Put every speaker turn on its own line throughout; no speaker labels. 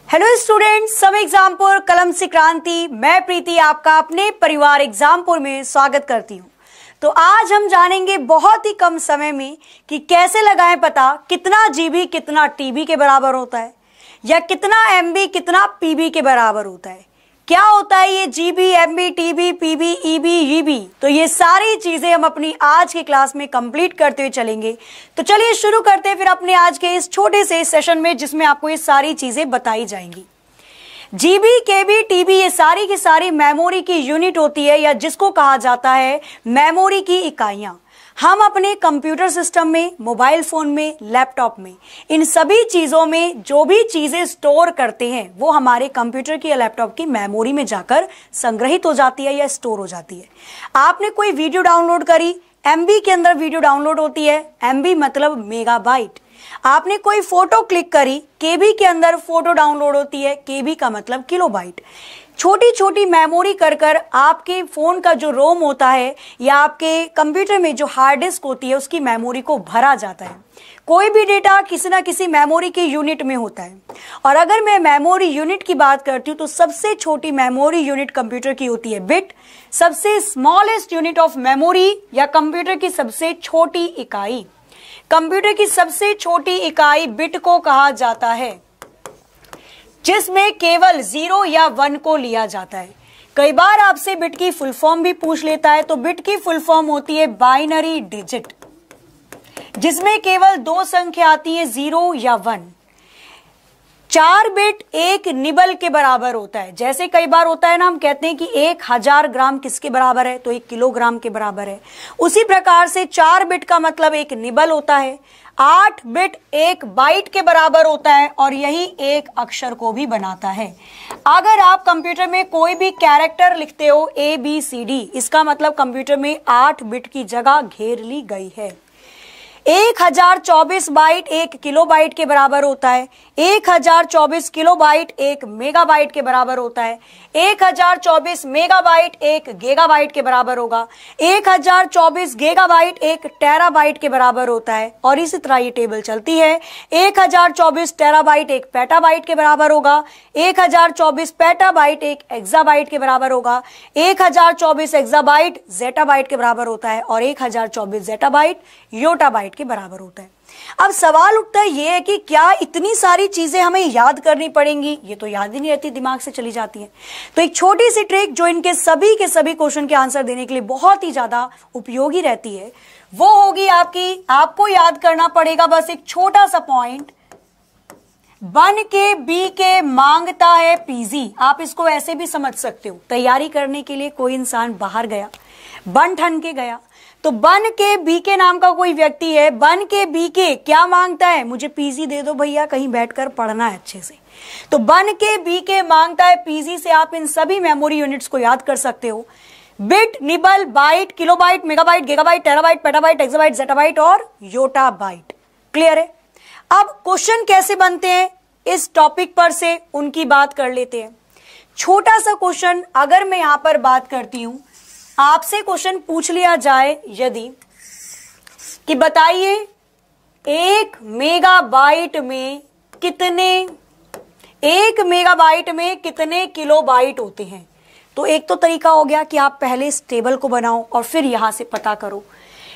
Hello students, सब एग्जामपुर कलम से क्रांति, मैं प्रीति आपका अपने परिवार एग्जामपुर में स्वागत करती हूँ। तो आज हम जानेंगे बहुत ही कम समय में कि कैसे लगाएं पता कितना जीबी कितना टीबी के बराबर होता है, या कितना एमबी कितना पीबी के बराबर होता है। क्या होता है ये GB, MB, TB, PB, EB, EB. तो ये सारी चीजें हम अपनी आज की क्लास में कंप्लीट करते हुए चलेंगे। तो चलिए शुरू करते हैं फिर अपने आज के इस छोटे से सेशन में, जिसमें आपको ये सारी चीजें बताई जाएंगी। जीबी, केबी, टीबी ये सारी की सारी मेमोरी की यूनिट होती है, या जिसको कहा जाता है मेमोरी की इकाइयां। हम अपने कंप्यूटर सिस्टम में, मोबाइल फोन में, लैपटॉप में, इन सभी चीजों में जो भी चीजें स्टोर करते हैं वो हमारे कंप्यूटर की या लैपटॉप की मेमोरी में जाकर संग्रहित हो जाती है या स्टोर हो जाती है। आपने कोई वीडियो डाउनलोड करी, एमबी के अंदर वीडियो डाउनलोड होती है, एमबी मतलब मेगाबाइट। आपने कोई फोटो क्लिक करी, केबी के अंदर फोटो डाउनलोड होती है, केबी का मतलब किलोबाइट। छोटी छोटी मेमोरी कर कर आपके फोन का जो रोम होता है या आपके कंप्यूटर में जो हार्ड डिस्क होती है उसकी मेमोरी को भरा जाता है। कोई भी डेटा किसी ना किसी मेमोरी की यूनिट में होता है। और अगर मैं मेमोरी यूनिट की बात करती हूँ तो सबसे छोटी मेमोरी यूनिट कंप्यूटर की होती है बिट। सबसे स्मॉलेस्ट यूनिट ऑफ मेमोरी या कंप्यूटर की सबसे छोटी इकाई, कंप्यूटर की सबसे छोटी इकाई बिट को कहा जाता है, जिसमें केवल 0 या 1 को लिया जाता है। कई बार आपसे बिट की फुल फॉर्म भी पूछ लेता है, तो बिट की फुल फॉर्म होती है बाइनरी डिजिट, जिसमें केवल 2 संख्या आती है, 0 या 1। 4 बिट एक निबल के बराबर होता है। जैसे कई बार होता है ना, हम कहते हैं कि 1000 ग्राम किसके बराबर है, तो 1 किलोग्राम के बराबर है। उसी प्रकार से 4 बिट का मतलब एक निबल होता है। 8 बिट एक बाइट के बराबर होता है, और यही एक अक्षर को भी बनाता है। अगर आप कंप्यूटर में कोई भी कैरेक्टर लिखते हो ABCD, इसका मतलब कंप्यूटर में 8 बिट की जगह घेर ली गई है। 1024 बाइट 1 किलोबाइट के बराबर होता है। 1024 किलोबाइट 1 मेगाबाइट के बराबर होता है। 1024 मेगाबाइट 1 गीगाबाइट के बराबर होगा। 1024 गीगाबाइट 1 टेराबाइट के बराबर होता है। और इसी तरह ये टेबल चलती है। 1024 टेराबाइट 1 पेटाबाइट के बराबर होगा। 1024 पेटाबाइट 1 एक्साबाइट के बराबर होगा। 1024 एक्साबाइट जेटाबाइट के बराबर होता है, और 1024 जेटाबाइट योटाबाइट के बराबर होता है। अब सवाल उठता है ये है कि क्या इतनी सारी चीजें हमें याद करनी पड़ेंगी? ये तो याद ही नहीं रहती, दिमाग से चली जाती है। तो एक छोटी सी ट्रिक जो इनके सभी के सभी क्वेश्चन के आंसर देने के लिए बहुत ही ज्यादा उपयोगी रहती है, वो होगी आपको याद करना पड़ेगा बस एक छोटा सा पॉइंट, बन के बी के मांगता है पीजी। आप इसको ऐसे भी समझ सकते हो, तैयारी करने के लिए कोई इंसान बाहर गया, बन ठन के गया, तो बन के बी के नाम का कोई व्यक्ति है, बन के बी के क्या मांगता है, मुझे पीजी दे दो भैया, कहीं बैठकर पढ़ना है अच्छे से। तो बन के बी के मांगता है पीजी से आप इन सभी मेमोरी यूनिट्स को याद कर सकते हो। Bit, nibble, byte, kilobyte, megabyte, gigabyte, terabyte, petabyte, exabyte, zettabyte और योटाबाइट। क्लियर है? अब क्वेश्चन कैसे बनते हैं इस टॉपिक पर से उनकी बात कर लेते हैं। छोटा सा क्वेश्चन अगर मैं यहां पर बात करती हूं, आपसे क्वेश्चन पूछ लिया जाए यदि कि बताइए 1 मेगाबाइट में कितने किलोबाइट होते हैं। तो एक तो तरीका हो गया कि आप पहले इस टेबल को बनाओ और फिर यहां से पता करो।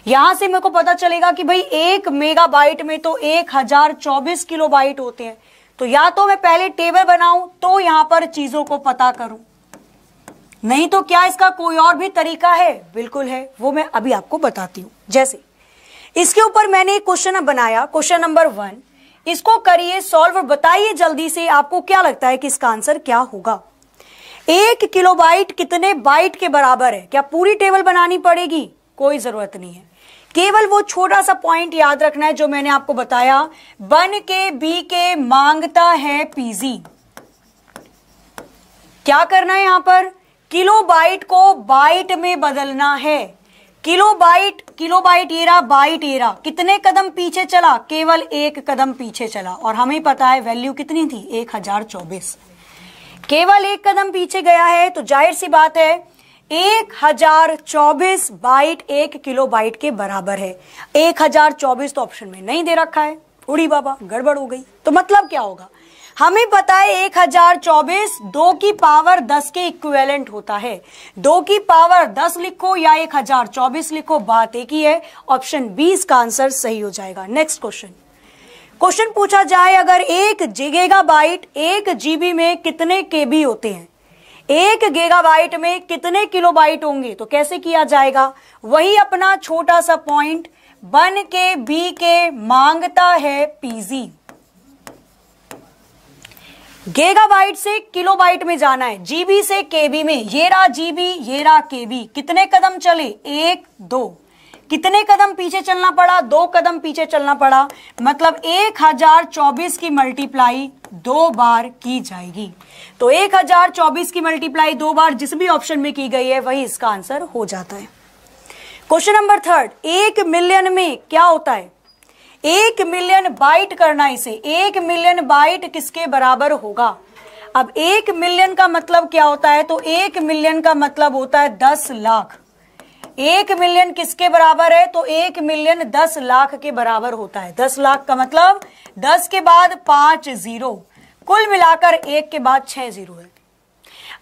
यहां से मेरे को पता चलेगा कि भाई 1 मेगाबाइट में तो 1024 किलोबाइट होते हैं। तो या तो मैं पहले टेबल बनाऊं तो यहां पर चीजों को पता करूं, नहीं तो क्या इसका कोई और भी तरीका है? बिल्कुल है, वो मैं अभी आपको बताती हूं। जैसे इसके ऊपर मैंने एक क्वेश्चन बनाया, क्वेश्चन नंबर 1, इसको करिए सॉल्व और बताइए जल्दी से आपको क्या लगता है कि इसका आंसर क्या होगा। 1 किलोबाइट कितने बाइट के बराबर है? क्या पूरी टेबल बनानी पड़ेगी? कोई जरूरत नहीं है, केवल वो छोटा सा पॉइंट याद रखना है जो मैंने आपको बताया, बन के बी के मांगता है पीजी। क्या करना है यहां पर? किलोबाइट को बाइट में बदलना है। किलोबाइट एरा, बाइट एरा, कितने कदम पीछे चला? केवल 1 कदम पीछे चला, और हमें पता है वैल्यू कितनी थी, 1024। केवल 1 कदम पीछे गया है, तो जाहिर सी बात है 1024 बाइट 1 किलोबाइट के बराबर है। 1024 तो ऑप्शन में नहीं दे रखा है, उड़ी बाबा गड़बड़ हो गई। तो मतलब क्या होगा, हमें पता है 1024 2 की पावर 10 के इक्विवेलेंट होता है। 2 की पावर 10 लिखो या 1024 लिखो, बात एक ही है। ऑप्शन बी इसका आंसर सही हो जाएगा। नेक्स्ट क्वेश्चन पूछा जाए, अगर 1 गीगाबाइट 1 जीबी में कितने केबी होते हैं? 1 गीगाबाइट में कितने किलोबाइट होंगे? तो कैसे किया जाएगा? वही अपना छोटा सा पॉइंट, 1 के बी के मांगता है पीजी। गीगाबाइट से किलोबाइट में जाना है, जीबी से केबी में। ये रहा जीबी, ये रहा केबी। कितने कदम चले? 1 2। कितने कदम पीछे चलना पड़ा? 2 कदम पीछे चलना पड़ा। मतलब 1024 की मल्टीप्लाई 2 बार की जाएगी। तो 1024 की मल्टीप्लाई 2 बार जिस भी ऑप्शन में की गई है वही इसका आंसर हो जाता है। क्वेश्चन नंबर 3, 1 मिलियन में क्या होता है? 1 मिलियन बाइट करना इसे। 1 मिलियन बाइट किसके बराबर होगा? अब 1 मिलियन का मतलब क्या होता है? तो 1 मिलियन का मतलब होता है 10 लाख। 1 मिलियन किसके बराबर है? तो 1 मिलियन 10 लाख के बराबर होता है। 10 लाख का मतलब 10 के बाद 5 जीरो, कुल मिलाकर 1 के बाद 6 जीरो है।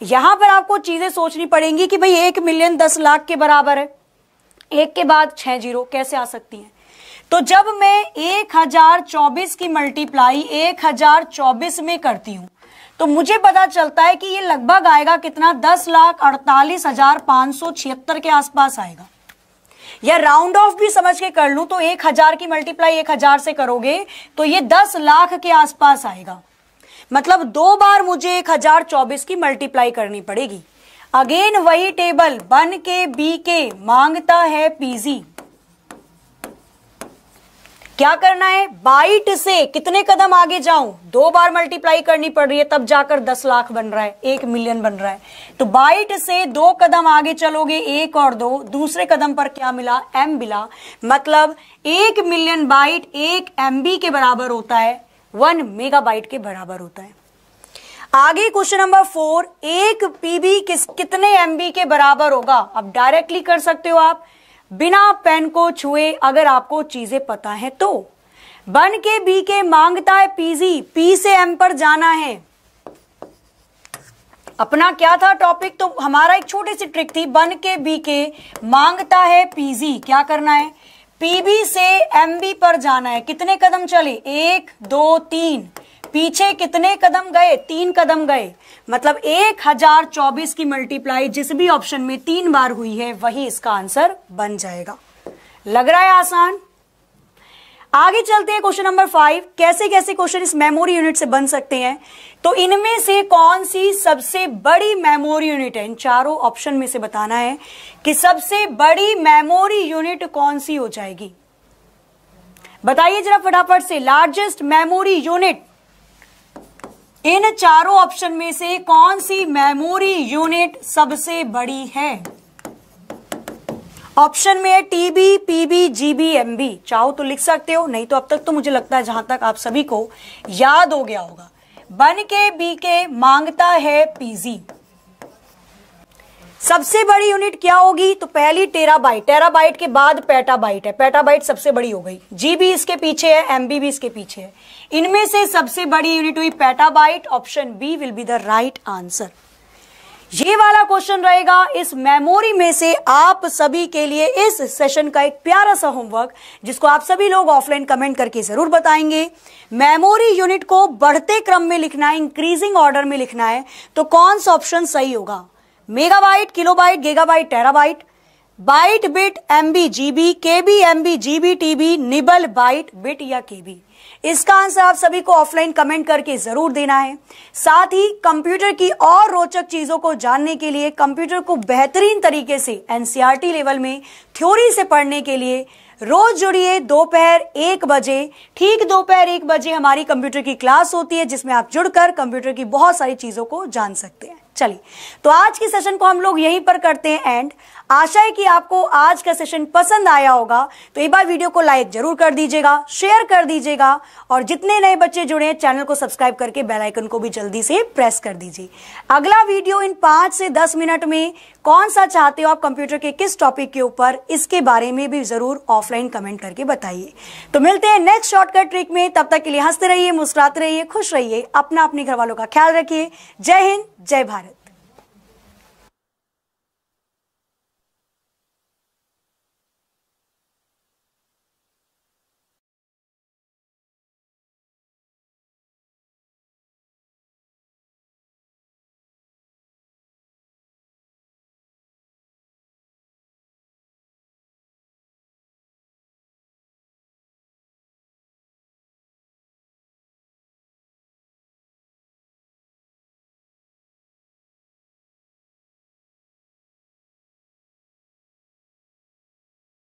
यहां पर आपको चीजें सोचनी पड़ेंगी कि भाई 1 मिलियन 10 लाख के बराबर है, 1 के बाद 6 जीरो कैसे आ सकती है? तो जब मैं 1024 की मल्टीप्लाई 1024 में करती हूं तो मुझे पता चलता है कि ये लगभग आएगा कितना? 10,48,576 के आसपास आएगा। या राउंड ऑफ भी समझ के कर लूं तो 1000 की मल्टीप्लाई 1000 से करोगे तो ये 10 लाख के आसपास आएगा। मतलब 2 बार मुझे 1024 की मल्टीप्लाई करनी पड़ेगी। अगेन वही टेबल, 1 के बी के मांगता है पीजी। क्या करना है? बाइट से कितने कदम आगे जाऊं? 2 बार मल्टीप्लाई करनी पड़ रही है, तब जाकर 10 लाख बन रहा है, 1 मिलियन बन रहा है। तो बाइट से 2 कदम आगे चलोगे, 1 और 2, दूसरे कदम पर क्या मिला? एम मिला। मतलब 1 मिलियन बाइट 1 MB के बराबर होता है, 1 मेगाबाइट के बराबर होता है। आगे क्वेश्चन नंबर 4, 1 PB कितने MB के बराबर होगा? अब डायरेक्टली कर सकते हो आप बिना पेन को छुए, अगर आपको चीजें पता है तो। 1 के बी के मांगता है पीजी, पी से एम पर जाना है। अपना क्या था टॉपिक? तो हमारा एक छोटी सी ट्रिक थी, 1 के बी के मांगता है पीजी। क्या करना है? पीबी से एमबी पर जाना है। कितने कदम चले? 1 2 3। पीछे कितने कदम गए? 3 कदम गए। मतलब 1024 की मल्टीप्लाई जिस भी ऑप्शन में 3 बार हुई है वही इसका आंसर बन जाएगा। लग रहा है आसान? आगे चलते हैं क्वेश्चन नंबर 5। कैसे कैसे क्वेश्चन इस मेमोरी यूनिट से बन सकते हैं? तो इनमें से कौन सी सबसे बड़ी मेमोरी यूनिट है? इन चारों ऑप्शन में से बताना है कि सबसे बड़ी मेमोरी यूनिट कौन सी हो जाएगी। बताइए जरा फटाफट से। लार्जेस्ट मेमोरी यूनिट, इन चारों ऑप्शन में से कौन सी मेमोरी यूनिट सबसे बड़ी है? ऑप्शन में है टीबी, पीबी, जीबी, एमबी। चाहो तो लिख सकते हो, नहीं तो अब तक तो मुझे लगता है जहां तक आप सभी को याद हो गया होगा। 1 के बी के मांगता है पीजी। सबसे बड़ी यूनिट क्या होगी? तो पहली टेराबाइट, टेराबाइट के बाद पेटाबाइट है, पेटाबाइट सबसे बड़ी हो गई। जीबी इसके पीछे है, एमबी भी इसके पीछे है। इनमें से सबसे बड़ी यूनिट हुई petabyte. Option B will be the right answer. ये वाला क्वेश्चन रहेगा इस मेमोरी में से आप सभी के लिए इस सेशन का एक प्यारा सा होमवर्क, जिसको आप सभी लोग ऑफलाइन कमेंट करके जरूर बताएंगे। मेमोरी यूनिट को बढ़ते क्रम में लिखना है, इंक्रीजिंग ऑर्डर में लिखना है। तो कौन सा ऑप्शन सही होगा? Megabyte, kilobyte, gigabyte, terabyte, byte, bit, MB, GB, KB, MB, GB, TB, nibble, byte, bit या केबी? इसका आंसर आप सभी को ऑफलाइन कमेंट करके जरूर देना है। साथ ही कंप्यूटर की और रोचक चीजों को जानने के लिए, कंप्यूटर को बेहतरीन तरीके से एनसीईआरटी लेवल में थ्योरी से पढ़ने के लिए रोज जुड़िए दोपहर 1 बजे। ठीक दोपहर 1 बजे हमारी कंप्यूटर की क्लास होती है, जिसमें आप जुड़कर कंप्यूटर की बहुत सारी चीजों को जान सकते हैं। चलिए, तो आज की सेशन को हम लोग यहीं पर करते हैं एंड। आशा है कि आपको आज का सेशन पसंद आया होगा, तो एक बार वीडियो को लाइक जरूर कर दीजिएगा, शेयर कर दीजिएगा और जितने नए बच्चे जुड़े हैं चैनल को सब्सक्राइब करके बेल आइकन को भी जल्दी से प्रेस कर दीजिए। अगला वीडियो इन 5 से 10 मिनट में कौन सा चाहते हो आप, कंप्यूटर के किस टॉपिक के ऊपर, इसके बारे में भी जरूर ऑफलाइन कमेंट करके बताइए। तो मिलते हैं नेक्स्ट शॉर्टकट ट्रिक में, तब तक के लिए हंसते रहिए, मुस्कुराते रहिए, खुश रहिए, अपना अपने घर वालों का ख्याल रखिए। जय हिंद, जय भारत।